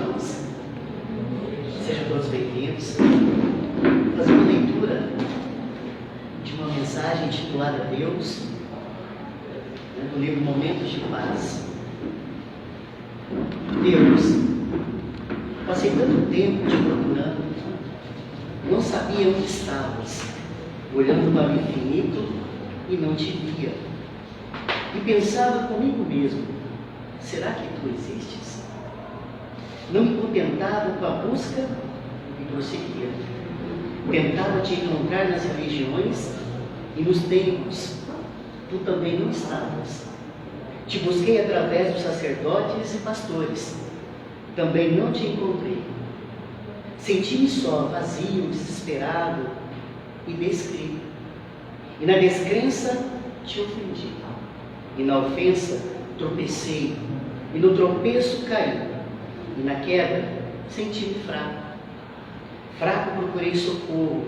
irmãos, sejam todos bem-vindos. Vou fazer uma leitura de uma mensagem intitulada Deus, do livro Momentos de Paz. Deus, passei tanto tempo te procurando, não sabia onde estavas, olhando para o infinito e não te via. E pensava comigo mesmo, será que tu existes? Não me contentava com a busca e prosseguia. Tentava te encontrar nas religiões e nos templos. Tu também não estavas. Te busquei através dos sacerdotes e pastores. Também não te encontrei. Senti-me só, vazio, desesperado e descrevo. E na descrença te ofendi. E na ofensa tropecei. E no tropeço caí. E na queda senti-me fraco. Fraco procurei socorro.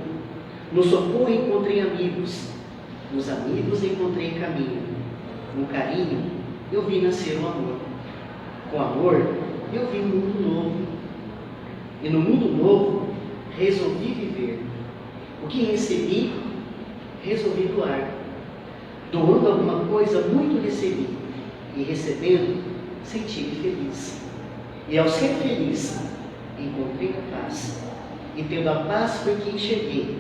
No socorro encontrei amigos. Nos amigos encontrei caminho. No carinho eu vi nascer o amor. Com amor eu vi um mundo novo. E no mundo novo resolvi viver. O que recebi, resolvi doar. Doando alguma coisa, muito recebi. E recebendo, senti-me feliz. E ao ser feliz, encontrei a paz. E tendo a paz foi que enxerguei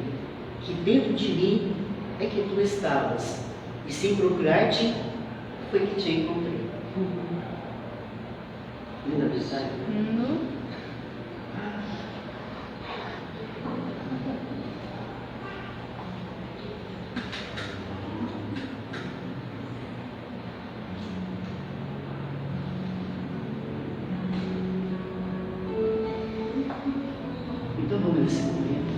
que dentro de mim é que tu estavas. E sem procurar-te, foi que te encontrei. Linda mensagem. Então vamos nesse momento,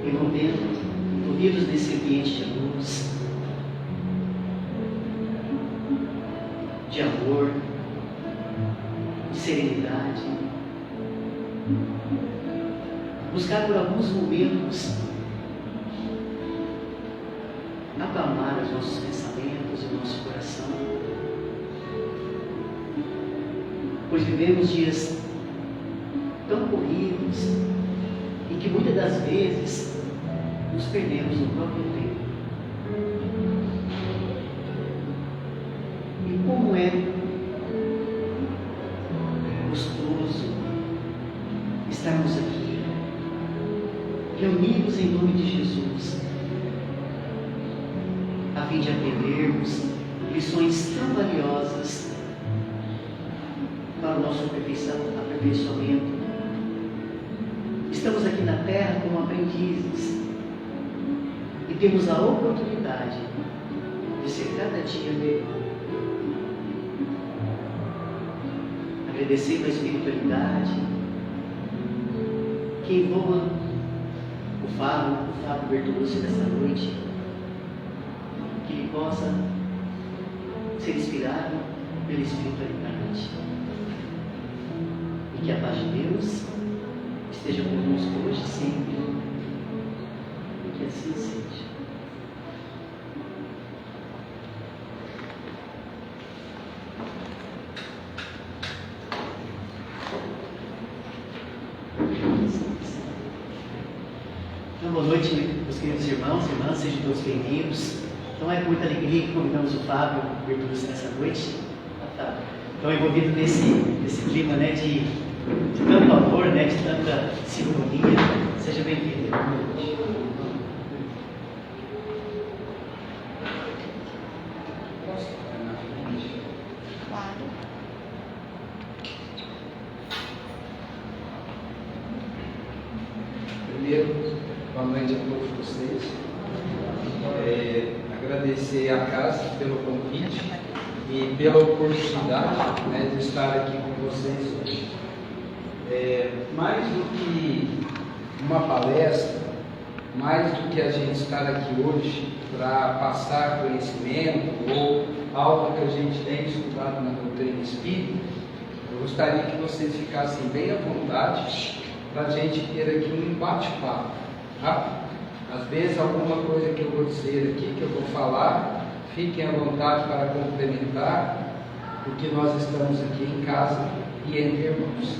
envolvidos nesse ambiente de luz, de amor, de serenidade, buscar por alguns momentos acalmar os nossos pensamentos e o nosso coração, pois vivemos dias tão corridos e que muitas das vezes nos perdemos no próprio tempo. E como é gostoso estarmos aqui, reunidos em nome de Jesus, a fim de aprendermos lições tão valiosas para o nosso aperfeiçoamento. Estamos aqui na terra como aprendizes e temos a oportunidade de ser cada dia melhor. Agradecendo a espiritualidade que envolva o Fábio Bertolucci dessa noite, que ele possa ser inspirado pela espiritualidade. E que a paz de Deus esteja conosco hoje e sempre. E que assim seja. Então, boa noite, meus queridos irmãos e irmãs, sejam todos bem-vindos. Então, é com muita alegria que convidamos o Fábio Bertolucci nessa noite. Então, envolvido nesse clima, né, de tanto amor, né, de tanta sintonia. Seja bem-vindo. Primeiro, boa noite a todos vocês. Agradecer à casa pelo convite e pela oportunidade, né, de estar aqui com vocês hoje. Mais do que uma palestra, mais do que a gente estar aqui hoje para passar conhecimento ou algo que a gente tem estudado na doutrina espírita, eu gostaria que vocês ficassem bem à vontade para a gente ter aqui um bate-papo, tá? Às vezes alguma coisa que eu vou dizer aqui, que eu vou falar, fiquem à vontade para complementar, porque nós estamos aqui em casa e entre irmãos.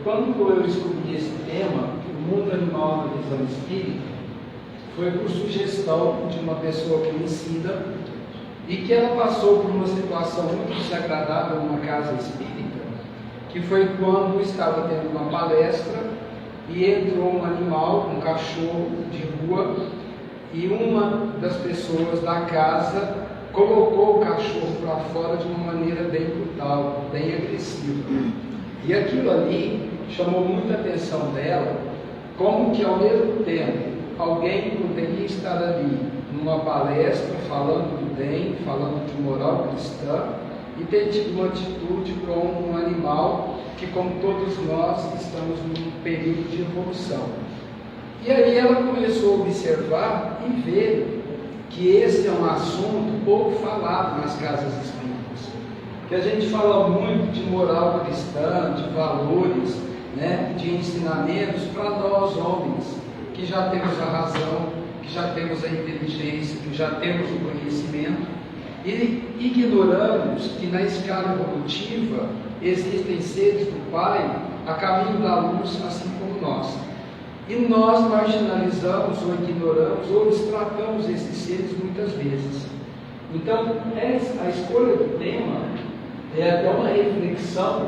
Quando eu escolhi esse tema, o mundo animal na visão espírita, foi por sugestão de uma pessoa conhecida e que ela passou por uma situação muito desagradável numa casa espírita, que foi quando estava tendo uma palestra e entrou um animal, um cachorro de rua, e uma das pessoas da casa colocou o cachorro para fora de uma maneira bem brutal, bem agressiva. E aquilo ali chamou muita atenção dela, como que ao mesmo tempo alguém poderia estar ali numa palestra falando do bem, falando de moral cristã, e ter tido uma atitude com um animal que, como todos nós, estamos num período de evolução. E aí ela começou a observar e ver que esse é um assunto pouco falado nas casas espíritas, que a gente fala muito de moral cristã, de valores, né, de ensinamentos para nós homens, que já temos a razão, que já temos a inteligência, que já temos o conhecimento, e ignoramos que na escala evolutiva existem seres do Pai a caminho da luz, assim como nós. E nós marginalizamos ou ignoramos ou destratamos esses seres muitas vezes. Então, a escolha do tema é até uma reflexão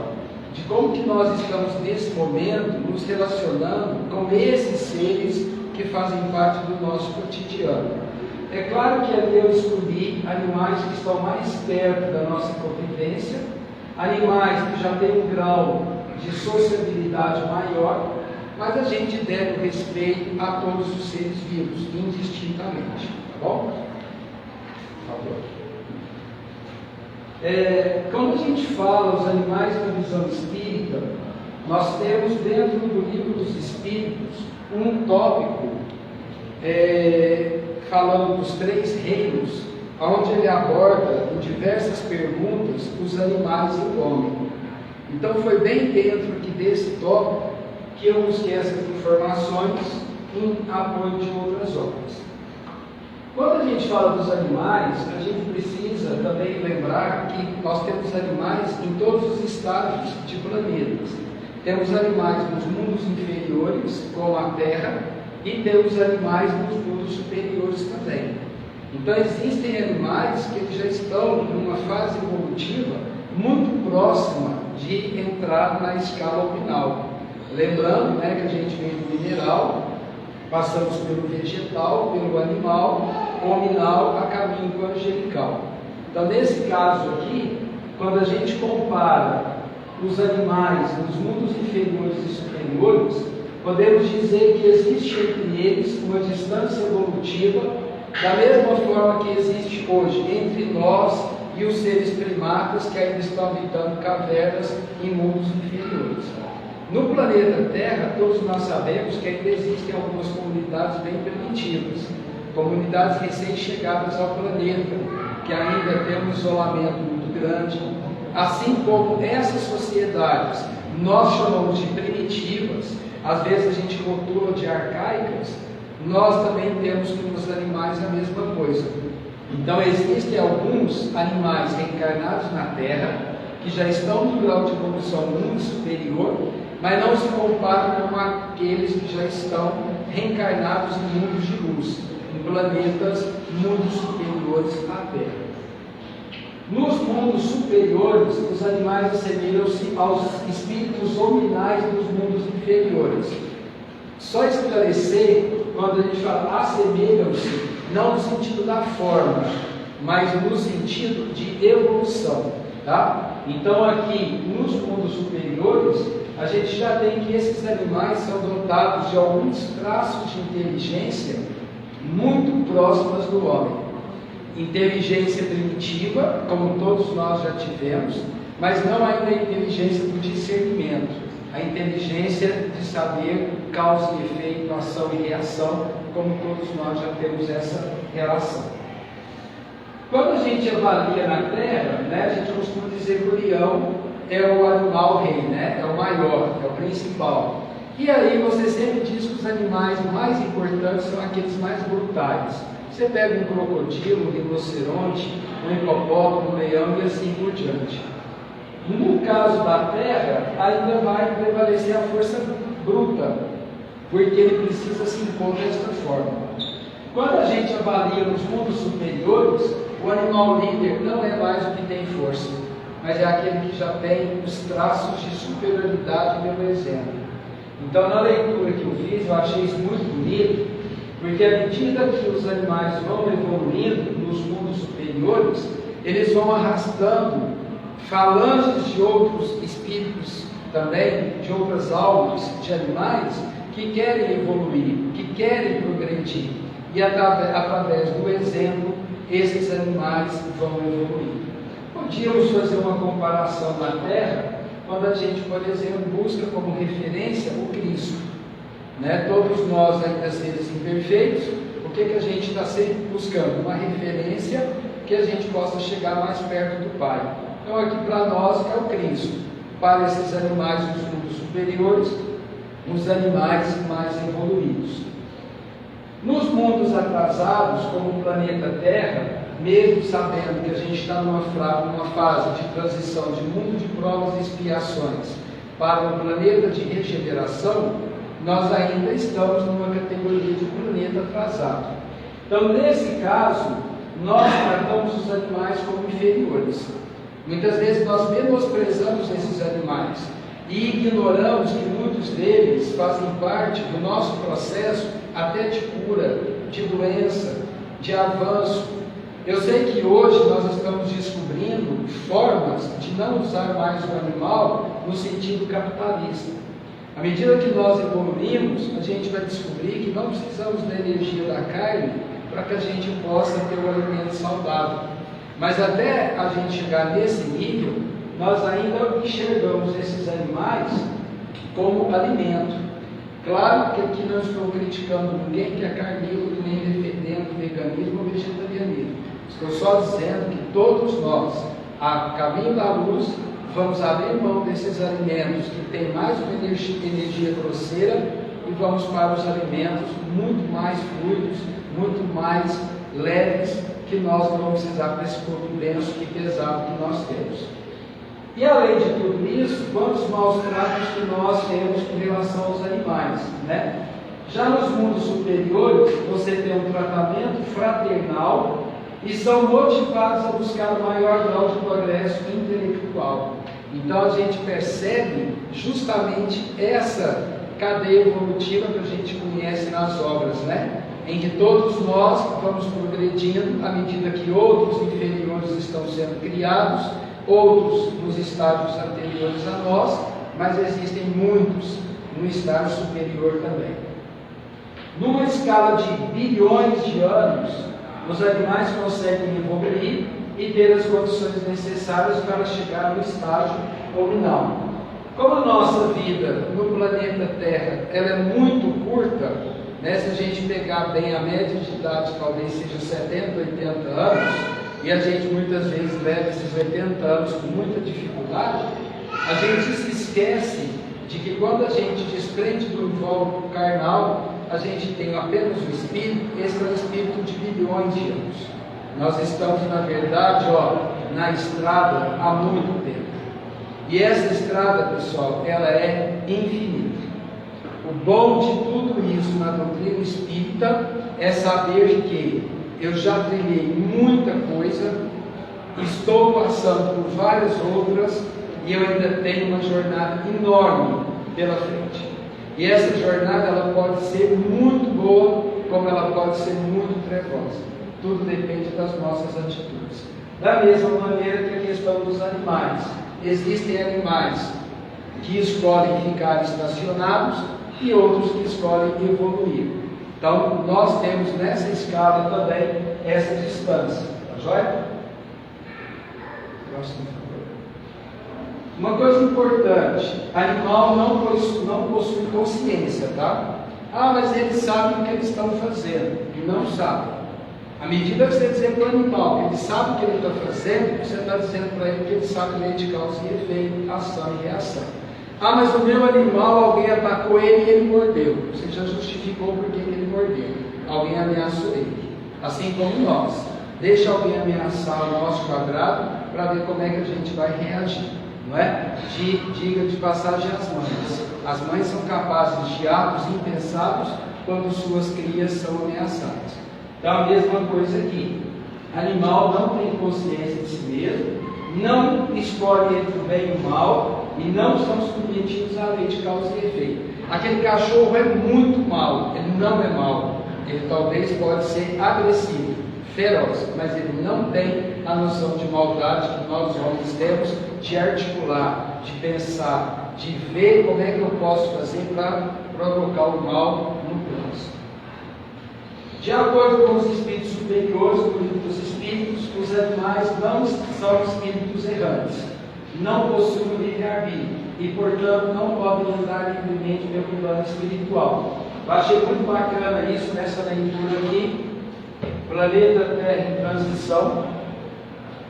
de como que nós estamos nesse momento nos relacionando com esses seres que fazem parte do nosso cotidiano. É claro que ali eu escolhi animais que estão mais perto da nossa convivência, animais que já têm um grau de sociabilidade maior, mas a gente deve o respeito a todos os seres vivos, indistintamente, tá bom? Por favor. Quando a gente fala os animais na visão espírita, nós temos dentro do livro dos Espíritos um tópico falando dos 3 reinos, onde ele aborda em diversas perguntas os animais e o homem. Então foi bem dentro aqui desse tópico que eu busquei essas informações em apoio de outras obras. Quando a gente fala dos animais, a gente precisa também lembrar que nós temos animais em todos os estágios de planetas. Temos animais nos mundos inferiores, como a Terra, e temos animais nos mundos superiores também. Então existem animais que já estão numa fase evolutiva muito próxima de entrar na escala opinal. Lembrando, né, que a gente vem do mineral, passamos pelo vegetal, pelo animal, hominal, a caminho do angelical. Então, nesse caso aqui, quando a gente compara os animais nos mundos inferiores e superiores, podemos dizer que existe entre eles uma distância evolutiva, da mesma forma que existe hoje entre nós e os seres primatas que ainda estão habitando cavernas em mundos inferiores. No planeta Terra, todos nós sabemos que ainda existem algumas comunidades bem primitivas, comunidades recém-chegadas ao planeta, que ainda têm um isolamento muito grande, assim como essas sociedades nós chamamos de primitivas, às vezes a gente rotula de arcaicas, nós também temos nos animais a mesma coisa. Então existem alguns animais reencarnados na Terra, que já estão no grau de evolução muito superior, mas não se comparam com aqueles que já estão reencarnados em mundos de luz, em planetas, mundos superiores à Terra. Nos mundos superiores, os animais assemelham-se aos espíritos hominais dos mundos inferiores. Só esclarecer, quando a gente fala assemelham-se, não no sentido da forma, mas no sentido de evolução, tá? Então aqui, nos mundos superiores, a gente já tem que esses animais são dotados de alguns traços de inteligência muito próximas do homem. Inteligência primitiva, como todos nós já tivemos, mas não ainda a inteligência do discernimento, a inteligência de saber causa e efeito, ação e reação, como todos nós já temos essa relação. Quando a gente avalia na Terra, né, a gente costuma dizer que o leão é o animal rei, né, é o maior, é o principal. E aí você sempre diz que os animais mais importantes são aqueles mais brutais. Você pega um crocodilo, um rinoceronte, um hipopótamo, um leão e assim por diante. No caso da terra, ainda vai prevalecer a força bruta, porque ele precisa se impor desta forma. Quando a gente avalia nos mundos superiores, o animal líder não é mais o que tem força, mas é aquele que já tem os traços de superioridade pelo exemplo. Então, na leitura que eu fiz, eu achei isso muito bonito, porque à medida que os animais vão evoluindo nos mundos superiores, eles vão arrastando falanges de outros espíritos também, de outras almas, de animais, que querem evoluir, que querem progredir. E através do exemplo, esses animais vão evoluir. Podíamos fazer uma comparação na Terra, quando a gente, por exemplo, busca como referência o Cristo. Todos nós, ainda seres imperfeitos, o que a gente está sempre buscando? Uma referência que a gente possa chegar mais perto do Pai. Então, aqui para nós é o Cristo. Para esses animais dos mundos superiores, os animais mais evoluídos. Nos mundos atrasados, como o planeta Terra, mesmo sabendo que a gente está numa fase de transição de mundo de provas e expiações para um planeta de regeneração, nós ainda estamos numa categoria de planeta atrasado. Então, nesse caso, nós tratamos os animais como inferiores. Muitas vezes nós menosprezamos esses animais e ignoramos que muitos deles fazem parte do nosso processo até de cura, de doença, de avanço. Eu sei que hoje nós estamos descobrindo formas de não usar mais o animal no sentido capitalista. À medida que nós evoluímos, a gente vai descobrir que não precisamos da energia da carne para que a gente possa ter um alimento saudável. Mas até a gente chegar nesse nível, nós ainda enxergamos esses animais como alimento. Claro que aqui não estou criticando ninguém que é carnívoro, nem defendendo veganismo ou vegetarianismo. Estou só dizendo que todos nós, a caminho da luz, vamos abrir mão desses alimentos que têm mais uma energia grosseira e vamos para os alimentos muito mais fluidos, muito mais leves, que nós não vamos precisar para esse corpo denso e pesado que nós temos. E além de tudo isso, quantos maus tratos que nós temos com relação aos animais, Já nos mundos superiores, você tem um tratamento fraternal e são motivados a buscar o maior grau de progresso intelectual. Então a gente percebe justamente essa cadeia evolutiva que a gente conhece nas obras, em que todos nós vamos progredindo à medida que outros inferiores estão sendo criados, outros nos estágios anteriores a nós, mas existem muitos no estágio superior também. Numa escala de bilhões de anos, os animais conseguem evoluir e ter as condições necessárias para chegar no estágio nominal. Como a nossa vida no planeta Terra ela é muito curta, se a gente pegar bem a média de idade, talvez seja 70, 80 anos, e a gente muitas vezes leva esses 80 anos com muita dificuldade, a gente se esquece de que quando a gente desprende do invólucro carnal, a gente tem apenas o espírito, esse é o espírito de bilhões de anos. Nós estamos, na verdade, na estrada há muito tempo. E essa estrada, pessoal, ela é infinita. O bom de tudo isso na doutrina espírita é saber que eu já trilhei muita coisa, estou passando por várias outras e eu ainda tenho uma jornada enorme pela frente. E essa jornada ela pode ser muito boa, como ela pode ser muito trevosa. Tudo depende das nossas atitudes. Da mesma maneira que a questão dos animais. Existem animais que escolhem ficar estacionados e outros que escolhem evoluir. Então, nós temos nessa escala também essa distância. Tá joia? Uma coisa importante: animal não possui consciência, tá? Mas eles sabem o que eles estão fazendo. Não sabem. À medida que você dizer para o animal que ele sabe o que ele está fazendo, você está dizendo para ele que ele sabe lei de causa e efeito, ação e reação. Mas o meu animal, alguém atacou ele e ele mordeu. Você já justificou por que ele mordeu. Alguém ameaçou ele. assim como nós. Deixa alguém ameaçar o nosso quadrado para ver como é que a gente vai reagir, não é? Diga de passagem às mães. As mães são capazes de atos impensados quando suas crias são ameaçadas. Então a mesma coisa aqui. Animal não tem consciência de si mesmo, não escolhe entre o bem e o mal e não são submetidos à lei de causa e efeito. Aquele cachorro é muito mau, ele não é mau, ele talvez pode ser agressivo, feroz, mas ele não tem a noção de maldade que nós homens temos, de articular, de pensar, de ver como é que eu posso fazer para provocar o mal no próximo. De acordo com os espíritos superiores, no livro dos espíritos, os animais não são espíritos errantes, não possuem livre-arbítrio e, portanto, não podem andar livremente pelo plano espiritual. Eu achei muito bacana isso nessa leitura aqui, Planeta Terra em Transição,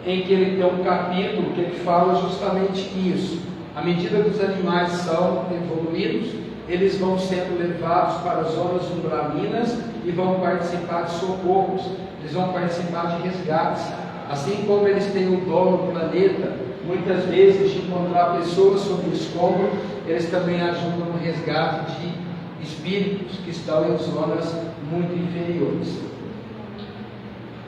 em que ele tem um capítulo que ele fala justamente isso. À medida que os animais são evoluídos, eles vão sendo levados para zonas umbralinas e vão participar de socorros, eles vão participar de resgates. Assim como eles têm o dom no planeta, muitas vezes de encontrar pessoas sob o escombro, eles também ajudam no resgate de espíritos que estão em zonas muito inferiores.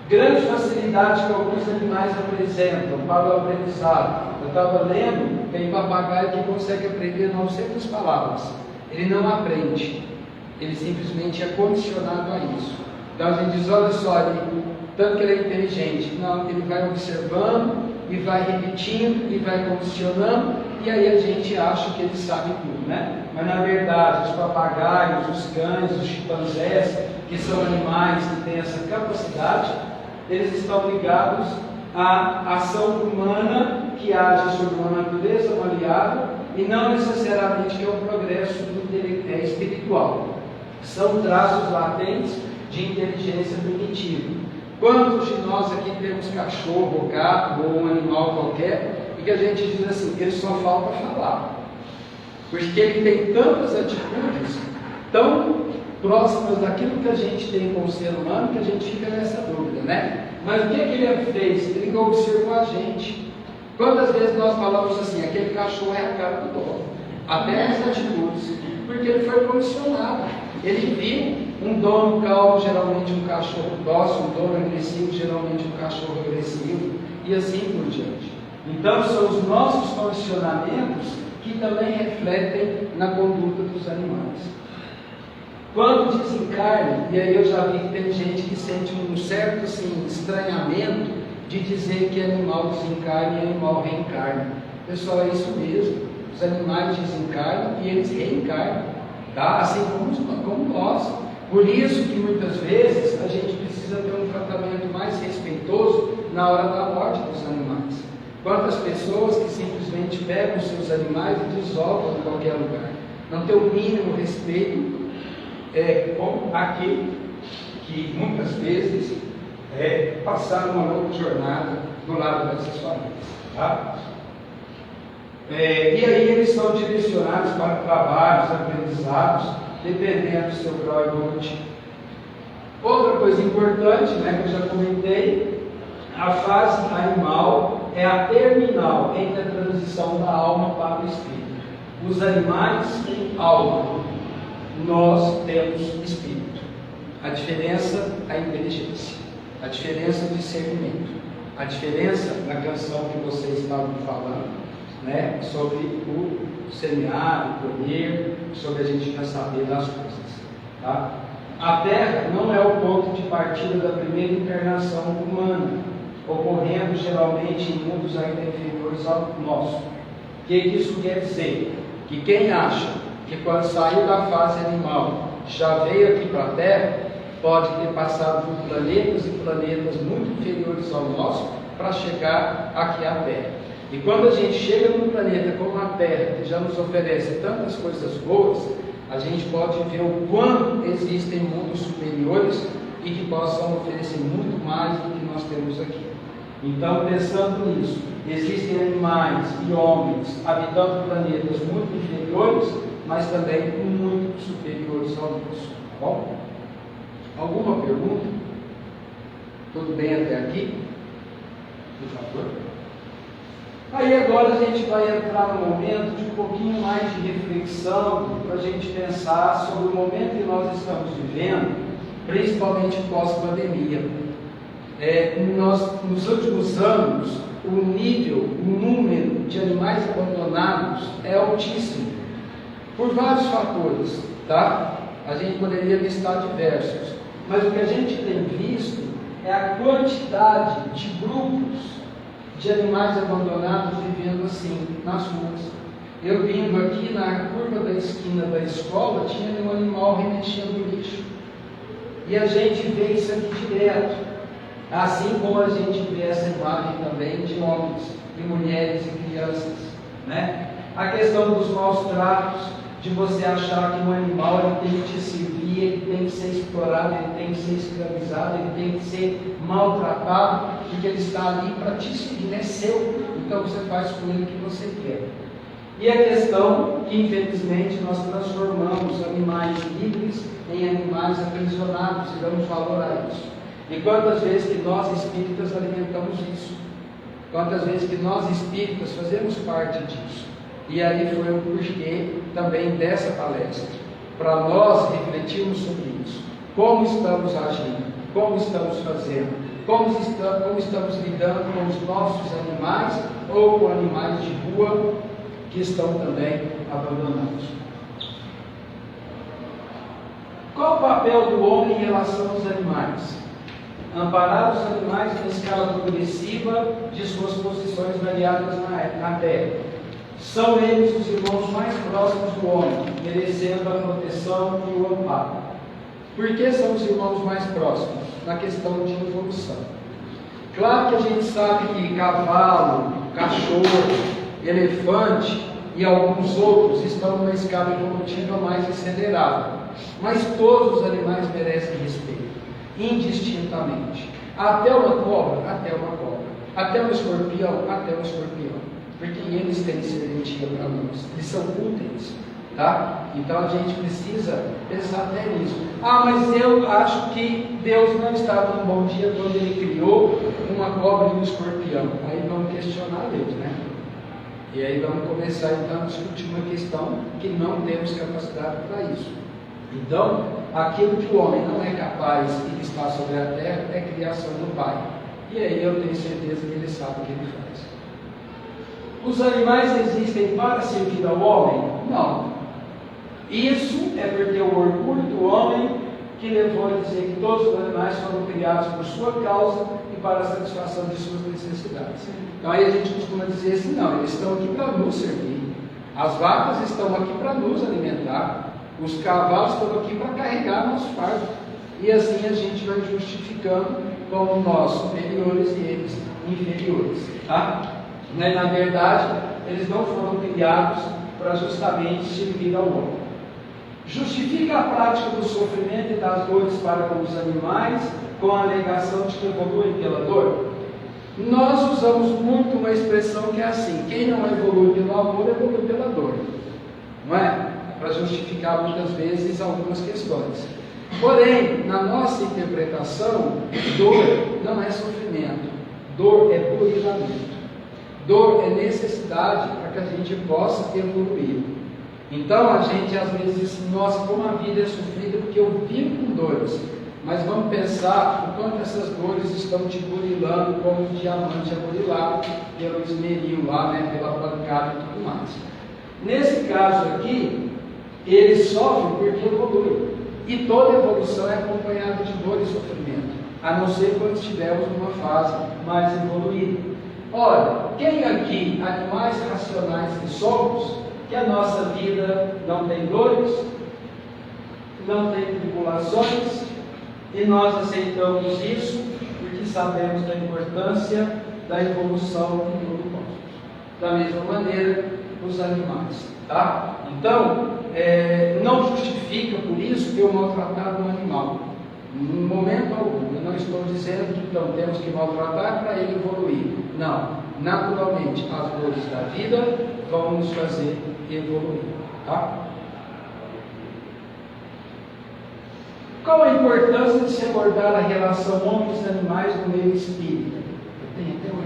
Grande facilidade que alguns animais apresentam para o aprendizado. Eu estava lendo, tem papagaio que consegue aprender 900 palavras. Ele não aprende, ele simplesmente é condicionado a isso. Então a gente diz, olha só, tanto que ele é inteligente. Não, ele vai observando e vai repetindo e vai condicionando, e aí a gente acha que ele sabe tudo, né? Mas na verdade, os papagaios, os cães, os chimpanzés, que são animais que têm essa capacidade, eles estão ligados à ação humana que age sobre uma natureza maleável e não necessariamente que é um progresso espiritual. São traços latentes de inteligência primitiva. Quantos de nós aqui temos cachorro, ou gato, ou um animal qualquer, e que a gente diz assim, ele só falta falar, porque ele tem tantas atitudes tão próximas daquilo que a gente tem com o ser humano, que a gente fica nessa dúvida, né? Mas o que ele fez? Ele observou a gente. Quantas vezes nós falamos assim, aquele cachorro é a cara do dono, até as atitudes, porque ele foi condicionado. Ele viu um dono calmo, geralmente um cachorro dócil, um dono agressivo, geralmente um cachorro agressivo, e assim por diante. Então são os nossos condicionamentos que também refletem na conduta dos animais. Quando desencarne, e aí eu já vi que tem gente que sente um certo assim, estranhamento de dizer que animal desencarna e animal reencarna. Pessoal, é isso mesmo. Os animais desencarnam e eles reencarnam, tá? Assim como nós. Por isso que muitas vezes a gente precisa ter um tratamento mais respeitoso na hora da morte dos animais. Quantas pessoas que simplesmente pegam seus animais e desolvam em qualquer lugar. Não tem o mínimo respeito como aquele que muitas vezes passaram uma longa jornada do lado dessas famílias. Tá? E aí eles são direcionados para trabalhos, aprendizados, dependendo do seu grau evolutivo. Outra coisa importante, né, que eu já comentei, a fase animal é a terminal entre a transição da alma para o espírito. Os animais têm alma, nós temos espírito. A diferença, a inteligência. A diferença, o discernimento. A diferença na canção que vocês estavam falando, né, sobre o semear, o colher, sobre a gente já saber das coisas. Tá? A Terra não é o ponto de partida da primeira encarnação humana, ocorrendo geralmente em mundos ainda inferiores ao nosso. O que isso quer dizer? Que quem acha que quando saiu da fase animal já veio aqui para a Terra, pode ter passado por planetas e planetas muito inferiores ao nosso para chegar aqui à Terra. E quando a gente chega num planeta como a Terra, que já nos oferece tantas coisas boas, a gente pode ver o quanto existem mundos superiores e que possam oferecer muito mais do que nós temos aqui. Então, pensando nisso, existem animais e homens habitando planetas muito inferiores, mas também muito superiores ao nosso. Tá bom? Alguma pergunta? Tudo bem até aqui? Por favor. Aí agora a gente vai entrar num momento de um pouquinho mais de reflexão, para a gente pensar sobre o momento que nós estamos vivendo, principalmente pós-pandemia. Nos últimos anos, o número de animais abandonados é altíssimo, por vários fatores, tá? A gente poderia listar diversos, mas o que a gente tem visto é a quantidade de grupos de animais abandonados vivendo assim, nas ruas. Eu vindo aqui na curva da esquina da escola, tinha um animal remexendo lixo. E a gente vê isso aqui direto. Assim como a gente vê essa imagem também de homens, de mulheres e crianças. Né? A questão dos maus tratos, de você achar que um animal ele tem que te servir, ele tem que ser explorado, ele tem que ser escravizado, ele tem que ser maltratado, porque ele está ali para te servir, é seu, então você faz com ele o que você quer. E a questão que infelizmente nós transformamos animais livres em animais aprisionados e damos valor a isso. E quantas vezes que nós espíritas alimentamos isso? Quantas vezes que nós espíritas fazemos parte disso? E aí foi o porquê também dessa palestra, para nós refletirmos sobre isso. Como estamos agindo, como estamos fazendo, como estamos lidando com os nossos animais ou com animais de rua que estão também abandonados. Qual o papel do homem em relação aos animais? Amparar os animais na escala progressiva de suas posições variadas na Terra. São eles os irmãos mais próximos do homem, merecendo a proteção e o amparo. Por que são os irmãos mais próximos? Na questão de evolução. Claro que a gente sabe que cavalo, cachorro, elefante e alguns outros estão numa escala evolutiva mais acelerada. Mas todos os animais merecem respeito, indistintamente. Até uma cobra, até uma cobra. Até um escorpião, até um escorpião. Porque eles têm serventia para nós, eles são úteis, tá? Então a gente precisa pensar até nisso. Ah, mas eu acho que Deus não estava num bom dia quando Ele criou uma cobra e um escorpião. Aí vamos questionar Deus, né? E aí vamos começar então a discutir uma questão que não temos capacidade para isso. Então, aquilo que o homem não é capaz e que está sobre a terra é criação do Pai. E aí eu tenho certeza que Ele sabe o que Ele faz. Os animais existem para servir ao homem? Não. Isso é porque o orgulho do homem que levou a dizer que todos os animais foram criados por sua causa e para a satisfação de suas necessidades. Então aí a gente costuma dizer assim, não, eles estão aqui para nos servir. As vacas estão aqui para nos alimentar. Os cavalos estão aqui para carregar nosso fardo. E assim a gente vai justificando como nós superiores e eles inferiores. Tá? Mas, na verdade, eles não foram criados para justamente servir ao homem. Justifica a prática do sofrimento e das dores para com os animais com a alegação de que evoluem pela dor? Nós usamos muito uma expressão que é assim: quem não evolui pelo amor, evolui pela dor. Não é? Para justificar muitas vezes algumas questões. Porém, na nossa interpretação, dor não é sofrimento, dor é burilamento. Dor é necessidade para que a gente possa evoluir. Então a gente às vezes diz, nossa, como a vida é sofrida porque eu vivo com dores. Mas vamos pensar o quanto essas dores estão te burilando como um diamante é burilado pelo esmeril lá, né, pela pancada e tudo mais. Nesse caso aqui, ele sofre porque evolui. E toda evolução é acompanhada de dor e sofrimento, a não ser quando estivermos numa fase mais evoluída. Olha, quem aqui, animais racionais que somos, que a nossa vida não tem dores, não tem tribulações, e nós aceitamos isso porque sabemos da importância da evolução em todo o cosmos. Da mesma maneira, os animais, tá? Então, não justifica por isso eu maltratar um animal. Em momento algum, eu não estou dizendo que então temos que maltratar para ele evoluir. Não, naturalmente as dores da vida vão nos fazer evoluir, tá? Qual a importância de se abordar a relação homens e animais no meio espírita? Tem até 8h40.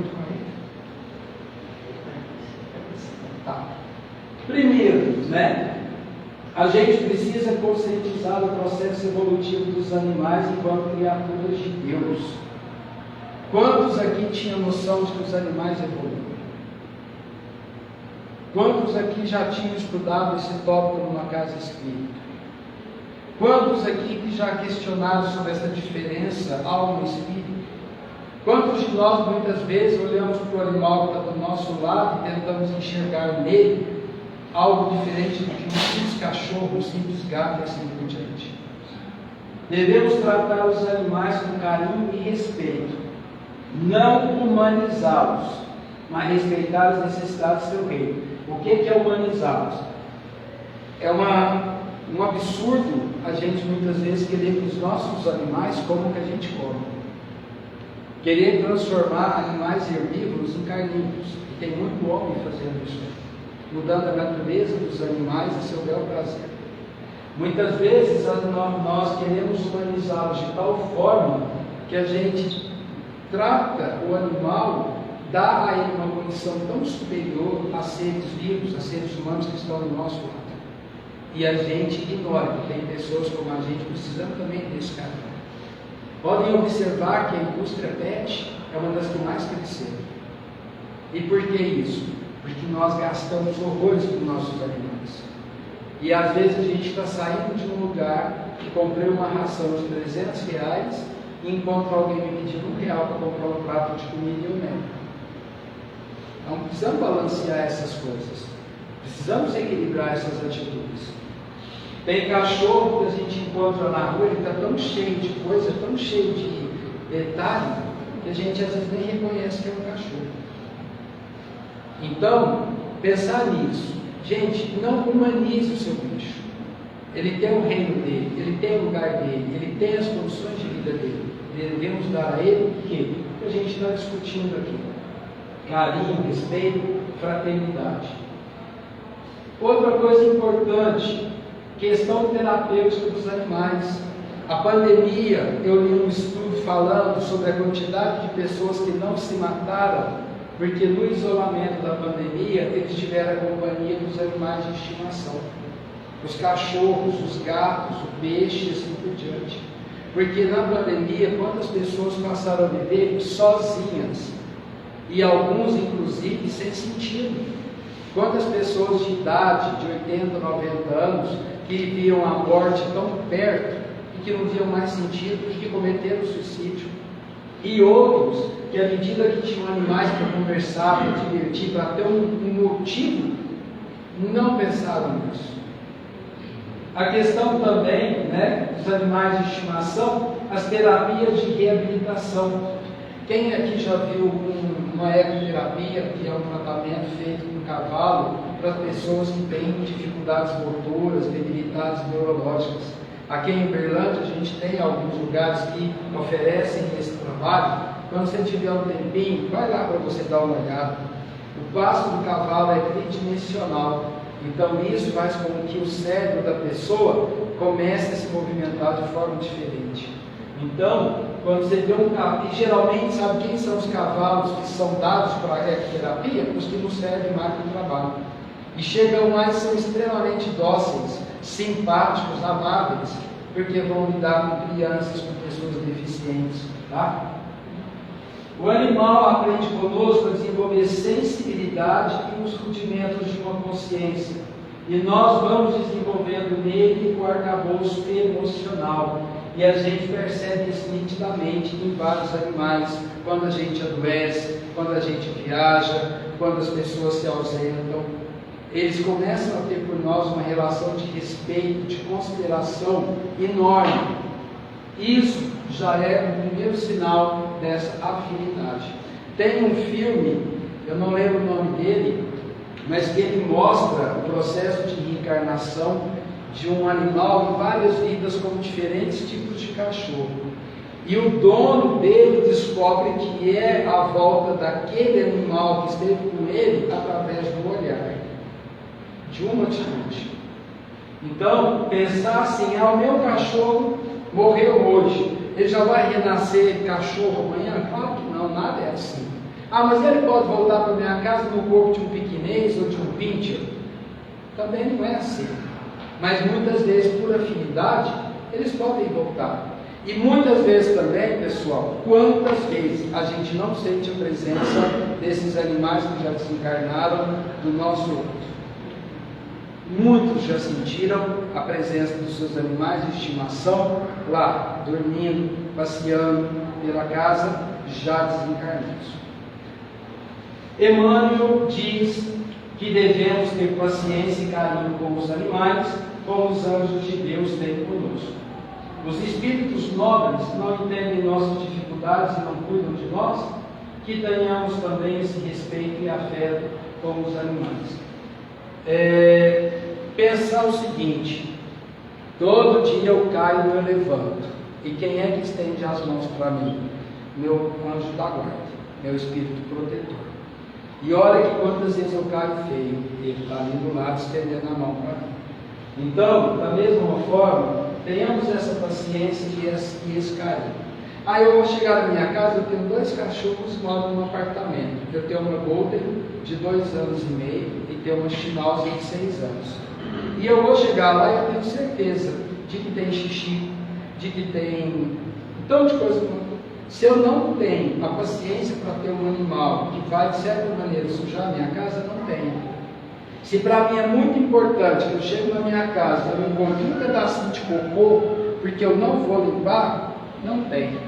Tá. Primeiro, a gente precisa conscientizar o processo evolutivo dos animais enquanto criaturas de Deus. Quantos aqui tinham noção de que os animais evoluem? Quantos aqui já tinham estudado esse tópico numa casa espírita? Quantos aqui que já questionaram sobre essa diferença alma e espírito? Quantos de nós muitas vezes olhamos para o animal que está do nosso lado e tentamos enxergar nele algo diferente do que um simples cachorro, um simples gato e assim por diante? Devemos tratar os animais com carinho e respeito, não humanizá-los, mas respeitar as necessidades do seu reino. O que é humanizá-los? É um absurdo a gente muitas vezes querer que os nossos animais comam o que a gente come. Querer transformar animais herbívoros em carnívoros. E tem muito homem fazendo isso, mudando a natureza dos animais a seu bel prazer. Muitas vezes nós queremos humanizá-los de tal forma que a gente trata o animal, dá a ele uma condição tão superior a seres vivos, a seres humanos que estão do nosso lado. E a gente ignora que tem pessoas como a gente precisando também desse caminho. Podem observar que a indústria pet é uma das que mais cresceu. E por que isso? Porque nós gastamos horrores com nossos animais. E às vezes a gente está saindo de um lugar que comprei uma ração de R$300 e encontra alguém me pedindo R$1 para comprar um prato de comida e um metro. Então precisamos balancear essas coisas. Precisamos equilibrar essas atitudes. Tem cachorro que a gente encontra na rua, ele está tão cheio de coisa, tão cheio de detalhe, que a gente às vezes nem reconhece que é um cachorro. Então, pensar nisso. Gente, não humanize o seu bicho. Ele tem o reino dele, ele tem o lugar dele, ele tem as condições de vida dele. Devemos dar a ele o quê? O que a gente está discutindo aqui. Carinho, respeito, fraternidade. Outra coisa importante, questão terapêutica dos animais. A pandemia, eu li um estudo falando sobre a quantidade de pessoas que não se mataram, porque no isolamento da pandemia, eles tiveram a companhia dos animais de estimação. Os cachorros, os gatos, o peixe e assim por diante. Porque na pandemia, quantas pessoas passaram a viver sozinhas? E alguns, inclusive, sem sentido. Quantas pessoas de idade, de 80, 90 anos, que viam a morte tão perto e que não viam mais sentido e que cometeram suicídio. E outros que, à medida que tinham animais para conversar, para divertir, para ter um motivo, não pensaram nisso. A questão também, dos animais de estimação, as terapias de reabilitação. Quem aqui já viu uma ecoterapia, que é um tratamento feito com cavalo para pessoas que têm dificuldades motoras, debilidades neurológicas? Aqui em Uberlândia a gente tem alguns lugares que oferecem esse trabalho. Quando você tiver um tempinho, vai lá para você dar uma olhada. O passo do cavalo é tridimensional. Então isso faz com que o cérebro da pessoa comece a se movimentar de forma diferente. Então, quando você vê um cavalo, e geralmente sabe quem são os cavalos que são dados para a ecoterapia? Os que não servem mais para o trabalho. E chegam lá e são extremamente dóceis, simpáticos, amáveis, porque vão lidar com crianças, com pessoas deficientes. Tá? O animal aprende conosco a desenvolver sensibilidade e os rudimentos de uma consciência. E nós vamos desenvolvendo nele o arcabouço emocional. E a gente percebe isso nitidamente em vários animais, quando a gente adoece, quando a gente viaja, quando as pessoas se ausentam. Eles começam a ter por nós uma relação de respeito, de consideração enorme. Isso já é o primeiro sinal dessa afinidade. Tem um filme, eu não lembro o nome dele, mas que ele mostra o processo de reencarnação de um animal em várias vidas como diferentes tipos de cachorro. E o dono dele descobre que é a volta daquele animal que esteve com ele através do olhar, de uma atitude. Então, pensar assim, o meu cachorro morreu hoje, ele já vai renascer cachorro amanhã? Claro que não, nada é assim. Ah, mas ele pode voltar para minha casa no corpo de um piquinês ou de um pincher? Também não é assim. Mas muitas vezes, por afinidade, eles podem voltar. E muitas vezes também, pessoal, quantas vezes a gente não sente a presença desses animais que já desencarnaram do nosso outro? Muitos já sentiram a presença dos seus animais de estimação lá, dormindo, passeando pela casa, já desencarnados. Emmanuel diz que devemos ter paciência e carinho com os animais, como os anjos de Deus têm conosco. Os espíritos nobres não entendem nossas dificuldades e não cuidam de nós, que tenhamos também esse respeito e afeto com os animais. Pensar o seguinte: todo dia eu caio e eu levanto, e quem é que estende as mãos para mim? Meu anjo da guarda, meu espírito protetor. E olha que quantas vezes eu caio feio, ele está ali do lado estendendo a mão para mim. Então, da mesma forma, tenhamos essa paciência e esse carinho. Aí eu vou chegar na minha casa, eu tenho 2 cachorros que moram no apartamento. Eu tenho uma Golden de 2 anos e meio e tenho uma Schnauzer de 6 anos. E eu vou chegar lá e eu tenho certeza de que tem xixi, de que tem um tanto de coisa. Se eu não tenho a paciência para ter um animal que vai, de certa maneira, sujar a minha casa, não tenho. Se para mim é muito importante que eu chego na minha casa e eu encontro um pedacinho de cocô, porque eu não vou limpar, não tem.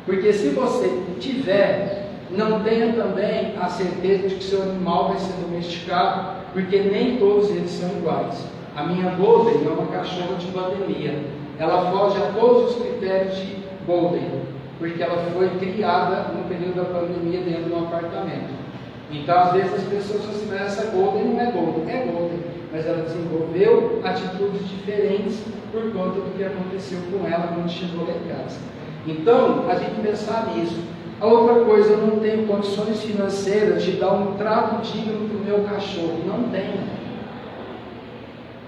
Porque se você tiver, não tenha também a certeza de que seu animal vai ser domesticado, porque nem todos eles são iguais. A minha Golden é uma cachorra de pandemia. Ela foge a todos os critérios de Golden, porque ela foi criada no período da pandemia dentro de um apartamento. Então, às vezes as pessoas assim, essa Golden não é Golden, é Golden, mas ela desenvolveu atitudes diferentes por conta do que aconteceu com ela quando chegou lá em casa. Então, a gente pensar nisso. A outra coisa, eu não tenho condições financeiras de dar um trato digno para o meu cachorro, não tenho.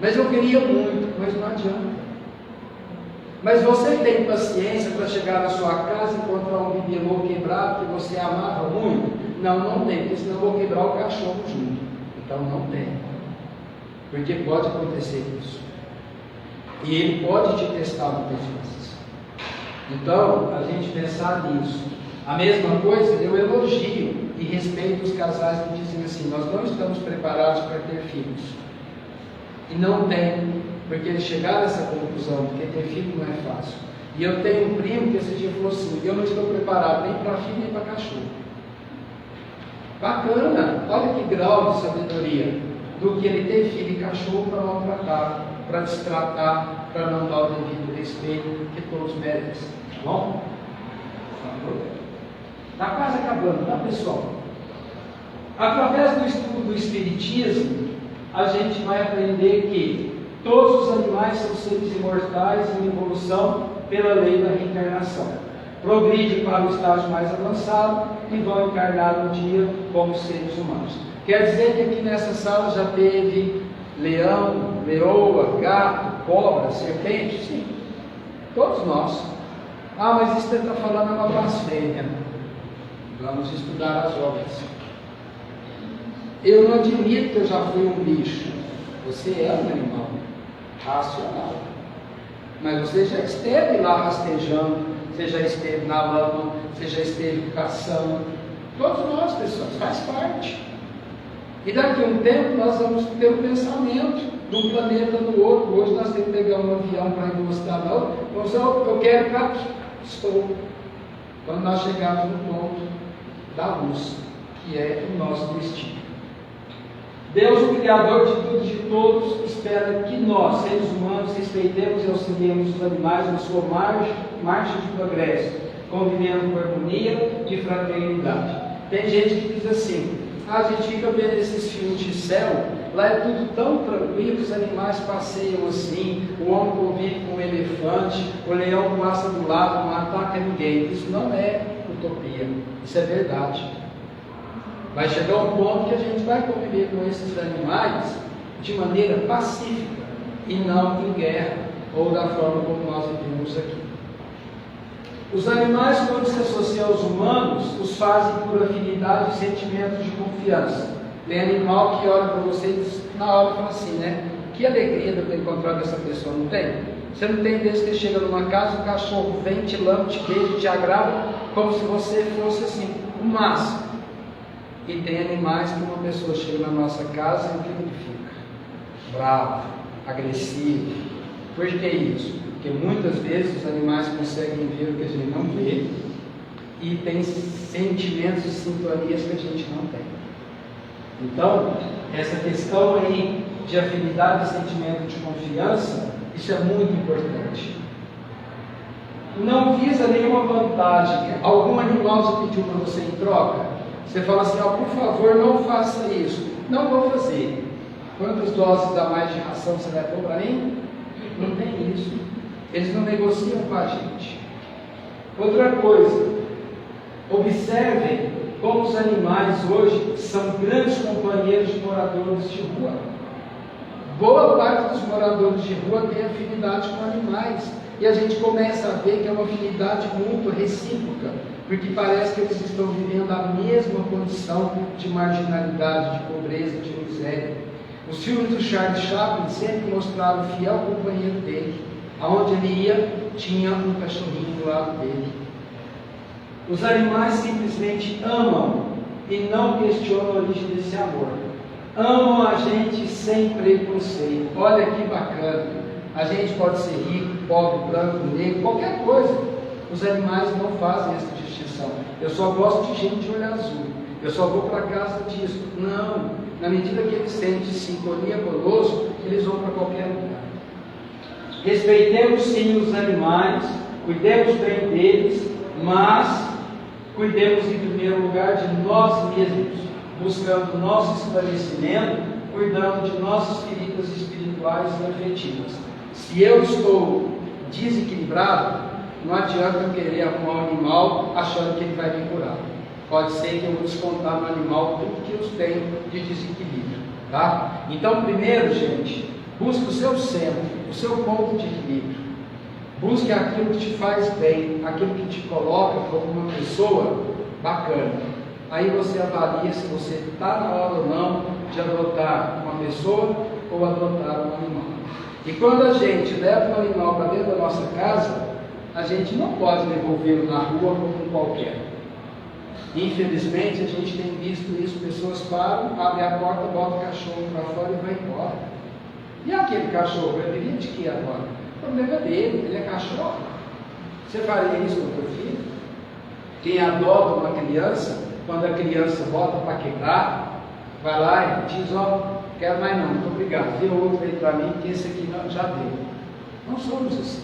Mas eu queria muito, mas não adianta. Mas você tem paciência para chegar na sua casa e encontrar um bibelô quebrado que você amava muito? Não, não tem, porque senão eu vou quebrar o cachorro junto. Então não tem. Porque pode acontecer isso. E ele pode te testar muitas vezes. Então, a gente pensar nisso. A mesma coisa, eu elogio e respeito os casais que dizem assim: nós não estamos preparados para ter filhos. E não tem, porque eles chegaram a essa conclusão, porque ter filho não é fácil. E eu tenho um primo que esse dia falou assim: eu não estou preparado nem para filho nem para cachorro. Bacana, olha que grau de sabedoria, do que ele ter filho e cachorro para maltratar, para destratar, para não dar o devido respeito que todos merecem. Tá bom? Está quase acabando, tá, pessoal? Através do estudo do Espiritismo, a gente vai aprender que todos os animais são seres imortais em evolução pela lei da reencarnação. Progridem para o estágio mais avançado e vão encarnar um dia como seres humanos. Quer dizer que aqui nessa sala já teve leão, leoa, gato, cobra, serpente? Sim, todos nós. Ah, mas isso que você está falando é uma blasfêmia. Vamos estudar as obras. Eu não admito que eu já fui um bicho. Você é um animal racional. Mas você já esteve lá rastejando, você já esteve na lama, você já esteve caçando. Todos nós, pessoas, faz parte. E daqui a um tempo nós vamos ter um pensamento de um planeta no outro. Hoje nós temos que pegar um avião para ir mostrar na outra. Vamos dizer, eu quero para aqui. Estou. Quando nós chegarmos no ponto da luz, que é o nosso destino. Deus, o Criador de tudo e de todos, espera que nós, seres humanos, respeitemos e auxiliemos os animais na sua marcha de progresso, convivendo com harmonia e fraternidade. Tem gente que diz assim: a gente fica vendo esses filmes de céu, lá é tudo tão tranquilo, os animais passeiam assim, o homem convive com o elefante, o leão passa do lado, não ataca ninguém. Isso não é utopia, isso é verdade. Vai chegar um ponto que a gente vai conviver com esses animais de maneira pacífica e não em guerra ou da forma como nós vivemos aqui. Os animais, quando se associam aos humanos, os fazem por afinidade e sentimentos de confiança. Tem animal que olha para vocês na hora e fala assim, né? Que alegria de eu ter encontrado essa pessoa, não tem? Você não tem desde que chega numa casa, o cachorro vem, te lama, te beija, te agrada, como se você fosse assim, o máximo. E tem animais que uma pessoa chega na nossa casa e o que ele fica? Bravo, agressivo. Por que isso? Porque muitas vezes os animais conseguem ver o que a gente não vê e tem sentimentos e sintonias que a gente não tem. Então, essa questão aí de afinidade e sentimento de confiança, isso é muito importante. Não visa nenhuma vantagem. Algum animal você pediu para você em troca? Você fala assim, por favor, não faça isso. Não vou fazer. Quantas doses a mais de ração você vai pôr para mim? Não tem isso. Eles não negociam com a gente. Outra coisa, observem como os animais hoje são grandes companheiros de moradores de rua. Boa parte dos moradores de rua tem afinidade com animais. E a gente começa a ver que é uma afinidade muito recíproca, porque parece que eles estão vivendo a mesma condição de marginalidade, de pobreza, de miséria. Os filmes do Charles Chaplin sempre mostraram o fiel companheiro dele. Aonde ele ia, tinha um cachorrinho do lado dele. Os animais simplesmente amam e não questionam a origem desse amor. Amam a gente sem preconceito. Olha que bacana. A gente pode ser rico, pobre, branco, negro, qualquer coisa. Os animais não fazem essa distinção. Eu só gosto de gente de olho azul. Eu só vou para casa disso. Não. Na medida que eles sentem sintonia conosco, eles vão para qualquer lugar. Respeitemos sim os animais, cuidemos bem deles, mas cuidemos em primeiro lugar de nós mesmos, buscando nosso esclarecimento, cuidando de nossas feridas espirituais e afetivas. Se eu estou desequilibrado, não adianta eu querer arrumar um animal achando que ele vai me curar. Pode ser que eu vou descontar no animal tudo que eu tenho de desequilíbrio, tá? Então, primeiro, gente, busque o seu centro, o seu ponto de equilíbrio. Busque aquilo que te faz bem, aquilo que te coloca como uma pessoa bacana. Aí você avalia se você está na hora ou não de adotar uma pessoa ou adotar um animal. E quando a gente leva um animal para dentro da nossa casa, a gente não pode devolvê-lo na rua como qualquer. Infelizmente, a gente tem visto isso, pessoas param, abrem a porta, botam o cachorro para fora e vai embora. E aquele cachorro, ele viria de que agora? O problema é dele, ele é cachorro. Você faria isso com o teu filho? Quem adota uma criança, quando a criança volta para quebrar, vai lá e diz, quero mais não, muito obrigado, vê outro aí para mim, que esse aqui já deu. Não somos assim.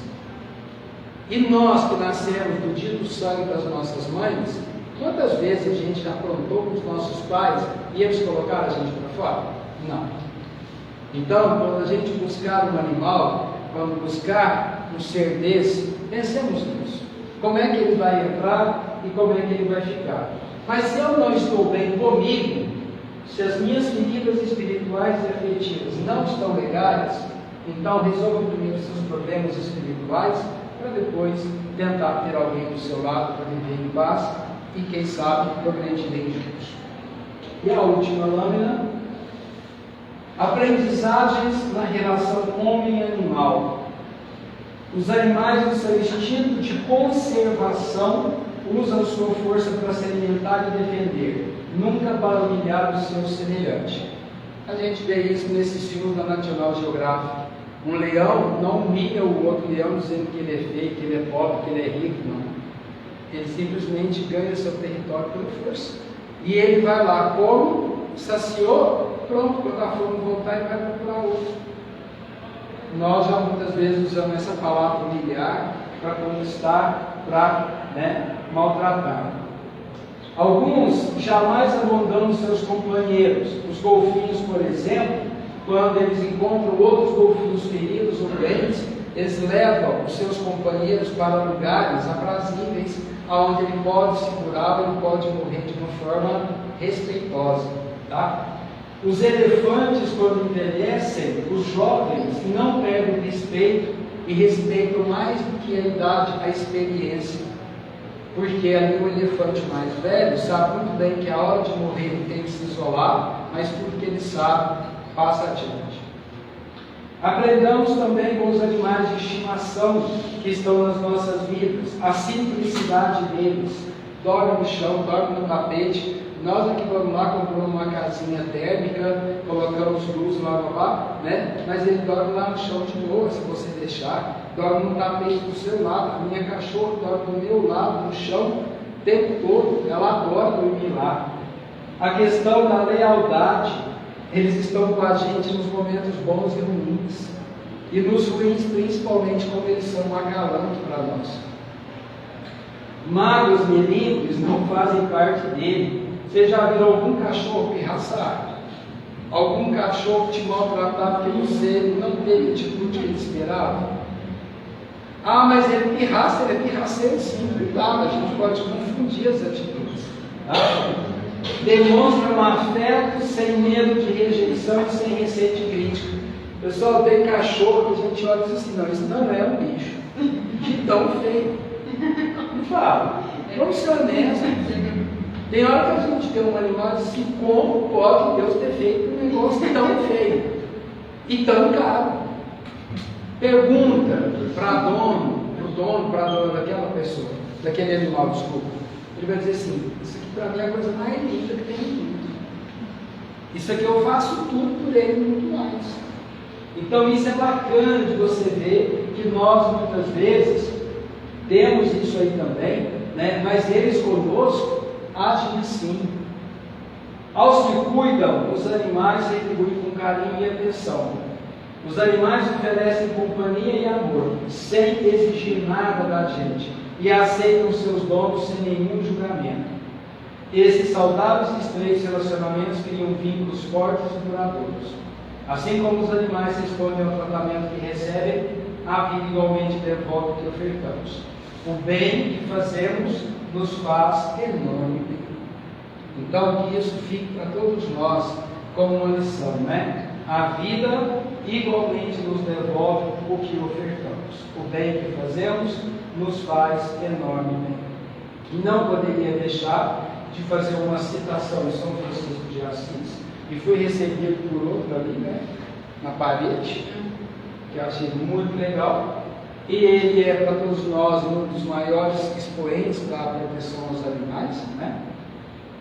E nós que nascemos do dia do sangue das nossas mães, quantas vezes a gente já aprontou com os nossos pais e eles colocaram a gente para fora? Não. Então, quando a gente buscar um animal, quando buscar um ser desse, pensemos nisso. Como é que ele vai entrar e como é que ele vai ficar? Mas se eu não estou bem comigo, se as minhas feridas espirituais e afetivas não estão legais, então resolva primeiro seus problemas espirituais, para depois tentar ter alguém do seu lado para viver em paz e, quem sabe, progredirem juntos. E a última lâmina, aprendizagens na relação homem-animal. Os animais, no seu instinto de conservação, usam sua força para se alimentar e defender, nunca para humilhar o seu semelhante. A gente vê isso nesses filmes da National Geographic. Um leão não humilha o outro leão dizendo que ele é feio, que ele é pobre, que ele é rico, não. Ele simplesmente ganha seu território pela força. E ele vai lá, come, saciou, pronto, quando a fome voltar, ele vai procurar outro. Nós já muitas vezes usamos essa palavra humilhar para conquistar, para maltratar. Alguns jamais abandonam seus companheiros. Os golfinhos, por exemplo, quando eles encontram outros golfinhos feridos ou doentes, eles levam os seus companheiros para lugares aprazíveis, onde ele pode se curar, ele pode morrer de uma forma respeitosa. Tá? Os elefantes, quando envelhecem, os jovens não perdem respeito e respeitam mais do que a idade, a experiência. porque ali o elefante mais velho sabe muito bem que a hora de morrer ele tem que se isolar, mas tudo que ele sabe, passa adiante. Aprendamos também com os animais de estimação que estão nas nossas vidas, a simplicidade deles. Dorme no chão, dorme no tapete. Nós aqui vamos lá, compramos uma casinha térmica, colocamos luz lá, né? Mas ele dorme lá no chão de boa, se você deixar. Dorme no tapete do seu lado. A minha cachorra dorme do meu lado, no chão, o tempo todo. Ela adora dormir lá. A questão da lealdade, eles estão com a gente nos momentos bons e ruins. E nos ruins, principalmente, como eles são um acalanto para nós. Magos melindres não fazem parte dele. Você já viu algum cachorro pirraçar? Algum cachorro te maltratar porque você não teve a atitude que ele esperava? Ah, mas ele pirraça, ele é pirraceiro sim, cuidado, a gente pode confundir as atitudes. Tá? Demonstra um afeto sem medo de rejeição e sem receio de crítica. Pessoal, tem cachorro que a gente olha e diz assim, não, isso não é um bicho. Que tão feio. Não fala. Vamos ser honestos. Tem hora que a gente tem um animal e diz assim, como pode Deus ter feito um negócio tão feio e tão caro? Pergunta para o dono, para a dona daquela pessoa, daquele animal, desculpa. Ele vai dizer assim, isso aqui para mim é a coisa mais linda que tem no mundo. Isso aqui eu faço tudo por ele e muito mais. Então isso é bacana de você ver que nós muitas vezes temos isso aí também, né? Mas eles conosco agem assim. Aos que cuidam, os animais retribuem com carinho e atenção. Os animais oferecem companhia e amor, sem exigir nada da gente, e aceitam seus donos sem nenhum julgamento. Esses saudáveis e estreitos relacionamentos criam vínculos fortes e duradouros. Assim como os animais respondem ao tratamento que recebem, a vida igualmente devolve o que ofertamos. O bem que fazemos nos faz enorme bem. Então, que isso fique para todos nós como uma lição, né? A vida igualmente nos devolve o que ofertamos. O bem que fazemos nos faz enorme bem. E não poderia deixar de fazer uma citação de São Francisco de Assis, e fui recebido por outro ali, né? Na parede, que eu achei muito legal. E ele é para todos nós um dos maiores expoentes da proteção aos animais, né?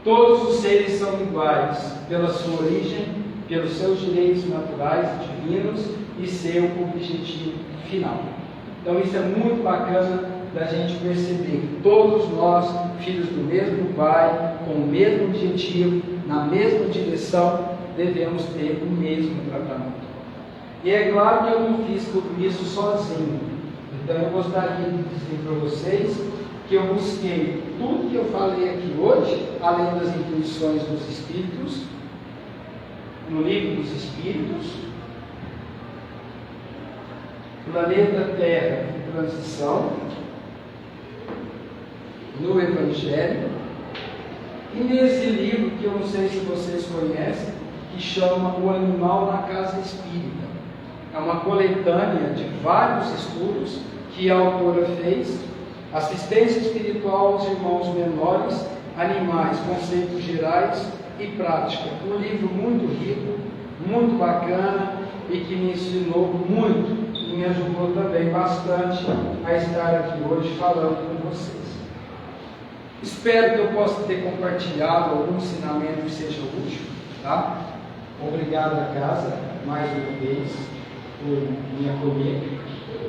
Todos os seres são iguais pela sua origem, pelos seus direitos naturais e divinos e seu objetivo final. Então isso é muito bacana da gente perceber que todos nós, filhos do mesmo Pai, com o mesmo objetivo, na mesma direção, devemos ter o mesmo tratamento. E é claro que eu não fiz tudo isso sozinho. Então eu gostaria de dizer para vocês que eu busquei tudo que eu falei aqui hoje, além das intuições dos Espíritos, no Livro dos Espíritos, Planeta Terra em Transição, no Evangelho, e nesse livro que eu não sei se vocês conhecem, que chama O Animal na Casa Espírita. É uma coletânea de vários estudos que a autora fez, assistência espiritual aos irmãos menores, animais, conceitos gerais e prática. Um livro muito rico, muito bacana e que me ensinou muito e me ajudou também bastante a estar aqui hoje falando com vocês. Espero que eu possa ter compartilhado algum ensinamento que seja útil, tá? Obrigado a casa, mais uma vez, por me acolher.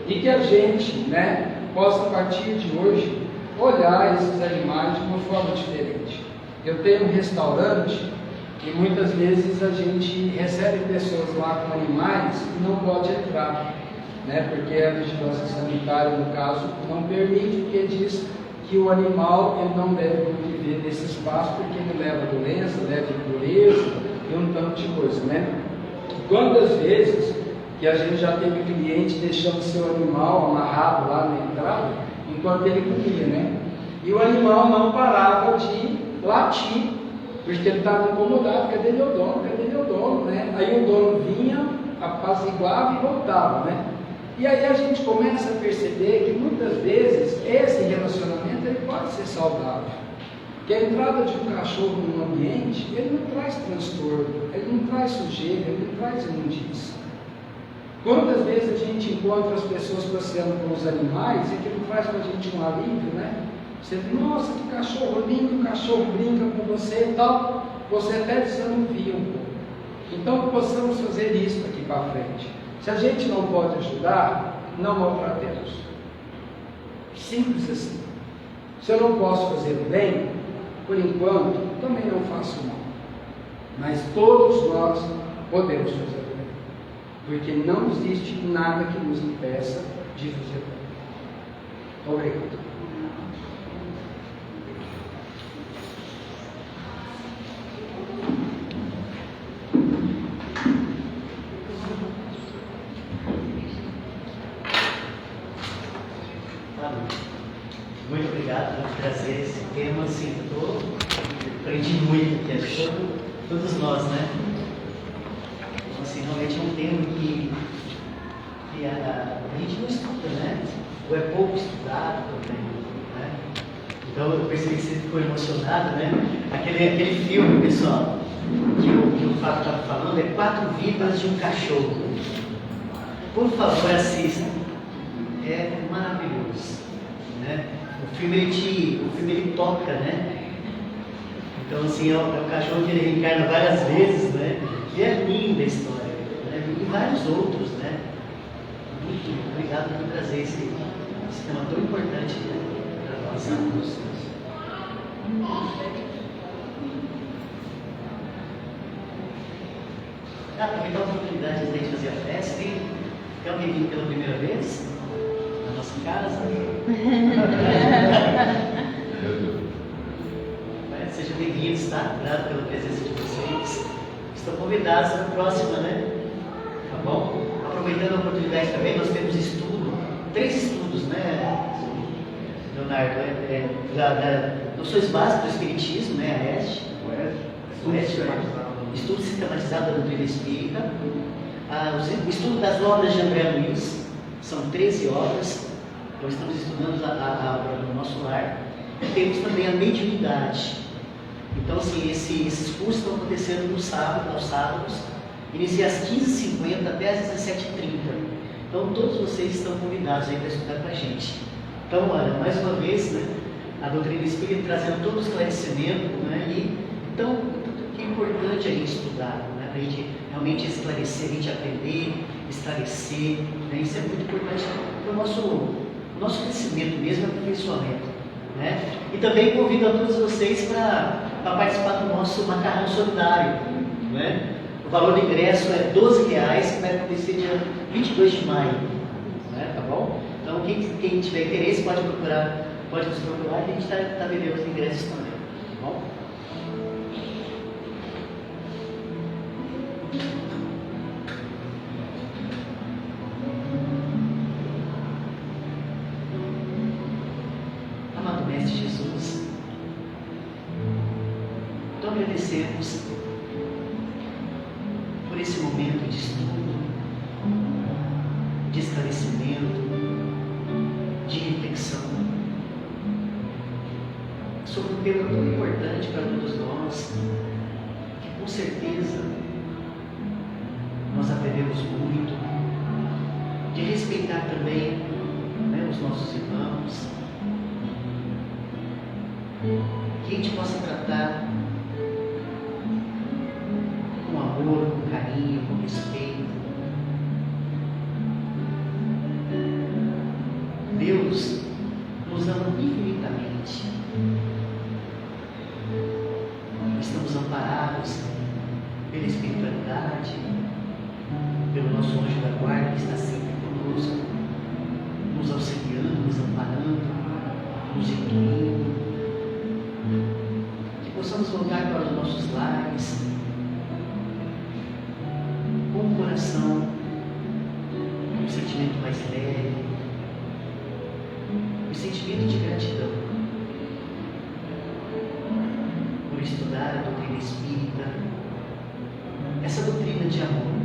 E que a gente, né, possa, a partir de hoje, olhar esses animais de uma forma diferente. Eu tenho um restaurante e muitas vezes a gente recebe pessoas lá com animais e não pode entrar, né, porque a vigilância sanitária, no caso, não permite, porque diz que o animal ele não deve conviver nesse espaço porque ele leva doença, leva impureza e um tanto de coisa, né? Quantas vezes que a gente já teve cliente deixando seu animal amarrado lá na entrada enquanto ele comia, né? E o animal não parava de latir, porque ele estava incomodado, cadê meu dono, né? Aí o dono vinha, apaziguava e voltava, né? E aí a gente começa a perceber que muitas vezes esse relacionamento ele pode ser saudável. Que a entrada de um cachorro num ambiente, ele não traz transtorno, ele não traz sujeira, ele não traz imundícia. Quantas vezes a gente encontra as pessoas passeando com os animais e aquilo traz para a gente um alívio, né? Você diz, nossa, que cachorro lindo, o cachorro brinca com você e tal, você até desanuvia um pouco. Então possamos fazer isso daqui para frente. Se a gente não pode ajudar, não maltratemos. Simples assim. Se eu não posso fazer o bem, por enquanto, também não faço mal. Mas todos nós podemos fazer o bem. Porque não existe nada que nos impeça de fazer o bem. Obrigado. Muito obrigado por trazer esse tema, assim, aprendi muito aqui, acho que todos nós, né? Então, assim, realmente é um tema que a gente não estuda, né? Ou é pouco estudado também, né? Então eu percebi que você ficou emocionado, né? Aquele filme, pessoal, que o Fábio estava falando, é 4 Vidas de um Cachorro. Por favor, assista. É maravilhoso, né? O filme ele toca, né? Então assim, é o cachorro que ele reencarna várias vezes, né? E é linda a história, né? E vários outros, né? Muito obrigado por trazer esse tema tão importante, né, para nós. Aproveitar a oportunidade de a gente fazer a festa. Tem alguém vindo pela primeira vez na nossa casa? Sejam bem-vindos, tá? Obrigado pela presença de vocês. Estão convidados para a próxima, né? Tá bom? Aproveitando a oportunidade também, nós temos estudo, 3 estudos, né, Leonardo? Noções básicas do Espiritismo, né? A EST. Estudo sistematizado da doutrina espírita. O estudo das obras de André Luiz, são 13 obras, então estamos estudando a obra no nosso lar. E temos também a mediunidade. Então, assim, esses cursos estão acontecendo aos sábados, inicia às 15h50 até às 17h30. Então, todos vocês estão convidados aí para estudar com a gente. Então, olha, mais uma vez, né, a doutrina espírita trazendo todo o esclarecimento, né, e então, que é importante a gente estudar, né, para a gente realmente esclarecer, a gente aprender, esclarecer, né, isso é muito importante para o nosso crescimento mesmo, aperfeiçoamento, né? E também convido a todos vocês para participar do nosso macarrão solidário, né? O valor do ingresso é R$12, que vai acontecer dia 22 de maio, né? Tá bom? Então quem tiver interesse pode nos procurar, que a gente está vendendo os ingressos também, tá bom? Amado Mestre Jesus, então agradecemos por esse momento de estudo, de esclarecimento, de reflexão sobre um tema tão importante para todos nós, que com certeza nós aprendemos muito, de respeitar também, né, os nossos irmãos, que a gente possa tratar com amor, com carinho, com respeito. Deus nos ama infinitamente. Estamos amparados pela espiritualidade, pelo nosso anjo da guarda que está sempre conosco, nos auxiliando, nos amparando, nos intuindo. Que possamos voltar para os nossos lares com o coração, com um sentimento mais leve, um sentimento de gratidão por estudar a doutrina espírita, essa doutrina de amor,